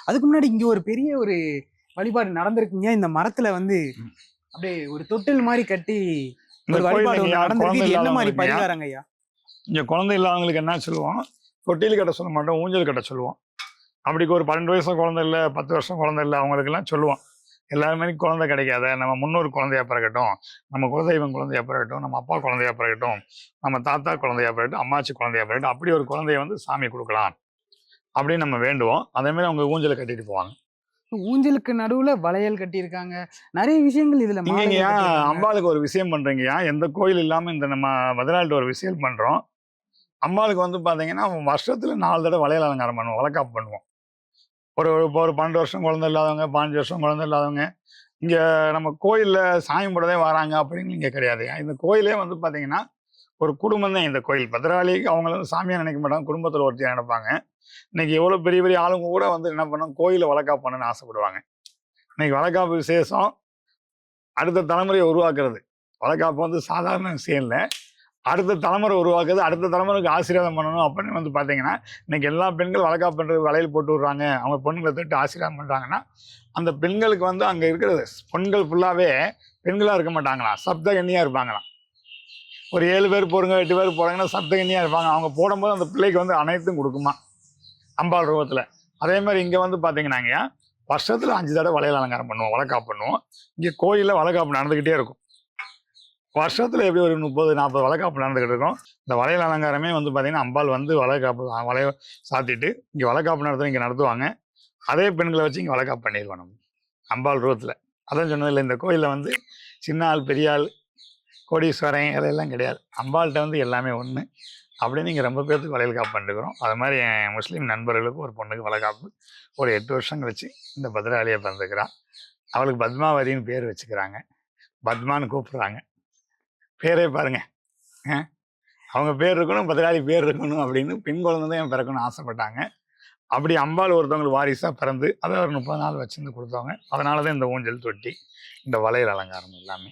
அதுக்கு முன்னாடி இங்க ஒரு பெரிய ஒரு வழிபாடு நடந்திருக்குங்க. இந்த மரத்துல வந்து அப்படியே ஒரு தொட்டில் மாதிரி கட்டி இந்த ஒரு வழிபாடு கோயிலுங்க ஒண்ணு நடந்திருக்கு. குழந்தை இது என்ன மாதிரி இல்லாதவங்களுக்குங்கய்யா, பரிகாரங்க ஐயா? இங்க குழந்தை இல்லாதவங்களுக்கு என்ன சொல்லுவோம், தொட்டில் கட்ட சொல்ல மாட்டோம், ஊஞ்சல் கட்ட சொல்லுவோம். அப்படிக்கு ஒரு 12 வயசு குழந்தை இல்லை, 10 வருஷம் குழந்தை இல்லை, அவங்களுக்கெல்லாம் சொல்லுவோம். எல்லாருமே குழந்தை கிடைக்காத, நம்ம முன்னோர் குழந்தையா பிறக்கட்டும், நம்ம குலதெய்வம் குழந்தையா பிறக்கட்டும், நம்ம அப்பா குழந்தையா பிறக்கட்டும், நம்ம தாத்தா குழந்தையா பிறக்கட்டும், அம்மாச்சி குழந்தையா பிறக்கட்டும், அப்படி ஒரு குழந்தைய வந்து சாமி கொடுக்கலாம் அப்படின்னு நம்ம வேண்டுவோம். அதே மாதிரி அவங்க ஊஞ்சலை கட்டிட்டு போவாங்க. ஊஞ்சலுக்கு நடுவுல வளையல் கட்டியிருக்காங்க. நிறைய விஷயங்கள் இதுல மாலைகள் நீங்கய்யா கட்டியிருக்காங்க. அம்பாளுக்கு ஒரு விஷயம் பண்றீங்கய்யா, எந்த கோயில் இல்லாம இந்த நம்ம மதுராள்கிட்ட ஒரு விஷயம் பண்றோம். அம்பாளுக்கு வந்து பாத்தீங்கன்னா வருஷத்துல 4 தடவை வளையல் அலங்காரம் பண்ணுவோம், வளைகாப்பு பண்ணுவோம். ஒரு ஒரு 12 வருஷம் குழந்தை இல்லாதவங்க, 15 வருஷம் குழந்தை இல்லாதவங்க இங்க நம்ம கோயில்ல சாமி கும்பிடவே வராங்க அப்படின்னு இங்க கிடையாது. இந்த கோயிலே வந்து பாத்தீங்கன்னா ஒரு குடும்பம் தான். இந்த கோயில் பத்திரகாளிக்கு அவங்களும் சாமியா நினைக்க மாட்டாங்க, குடும்பத்துல ஒருத்தியா நினைப்பாங்க. இன்னைக்கு எவ்வளவு பெரிய பெரிய ஆளுங்க கூட வந்து என்ன பண்ணோம், கோயில வளைகாப்பு பண்ணணும்னு ஆசைப்படுவாங்க. இன்னைக்கு வளைகாப்பு விசேஷம் அடுத்த தலைமுறையை உருவாக்குறது. வளைகாப்பு வந்து சாதாரண விஷயம் இல்லை, அடுத்த தலைமுறை உருவாக்குறது, அடுத்த தலைமுறைக்கு ஆசீர்வாதம் பண்ணணும் அப்படின்னு வந்து பார்த்தீங்கன்னா, இன்னைக்கு எல்லா பெண்கள் வளைகாப்பு பண்ணுறது வளையல் போட்டு விட்றாங்க, அவங்க பொண்ணுங்களை தொட்டு ஆசீர்வாதம் பண்ணுறாங்கன்னா, அந்த பெண்களுக்கு வந்து அங்கே இருக்கிறது பெண்கள் ஃபுல்லாகவே பெண்களாக இருக்க மாட்டாங்களாம், சப்தகன்னியாக இருப்பாங்களாம். ஒரு 7 பேர் போகிறங்க 8 பேர் போகிறாங்கன்னா சப்தகன்னியாக இருப்பாங்க. அவங்க போடும்போது அந்த பிள்ளைக்கு வந்து அனைத்தும் கொடுக்குமா அம்பாள் ரூபத்தில். அதே மாதிரி இங்கே வந்து பார்த்தீங்கன்னாங்க வருஷத்தில் 5 தடவை வளையல் அலங்காரம் பண்ணுவோம், வளைகாப்பு பண்ணுவோம். இங்கே கோயிலில் வளைகாப்பு நடந்துக்கிட்டே இருக்கும். வருஷத்துல எப்படி ஒரு 30-40 வளைகாப்பு நடந்துகிட்டு இருக்கும். இந்த வளையல் அலங்காரமே வந்து பார்த்தீங்கன்னா அம்பாள் வந்து வளைகாப்பு வளைய சாத்திட்டு இங்கே வளைகாப்பு நடத்தும் இங்கே நடத்துவாங்க. அதே பெண்களை வச்சு இங்கே வளைகாப்பு பண்ணிடுவோம் நம்ம அம்பாள் ரூபத்தில். அதான் சொன்னதில்லை, இந்த கோயிலில் வந்து சின்ன ஆள் பெரிய ஆள் கோடீஸ்வரன் இதெல்லாம் கிடையாது, அம்பாள்கிட்ட வந்து எல்லாமே ஒன்று அப்படின்னு இங்கே ரொம்ப பேருக்கு வளையல் காப்பு பண்ணிருக்கிறோம். அது மாதிரி என் முஸ்லீம் நண்பர்களுக்கு ஒரு பொண்ணுக்கு வளைகாப்பு ஒரு 8 வருஷம் கழிச்சு இந்த பத்ராளியை பிறந்துக்கிறான். அவளுக்கு பத்மாவதின்னு பேர் வச்சுக்கிறாங்க, பத்மான்னு கூப்பிடுறாங்க. பேரே பாருங்க, அவங்க பேர் இருக்கணும், பத்திராளி பேர் இருக்கணும் அப்படின்னு பெண் குழந்தை தான் என் பிறக்கணும்னு ஆசைப்பட்டாங்க. அப்படி அம்பாள் ஒருத்தவங்களுக்கு வாரிசாக பிறந்து அதை ஒரு 30 நாள் வச்சுருந்து கொடுத்தவங்க. அதனால தான் இந்த ஊஞ்சல் தொட்டி, இந்த வளையல் அலங்காரம் எல்லாமே.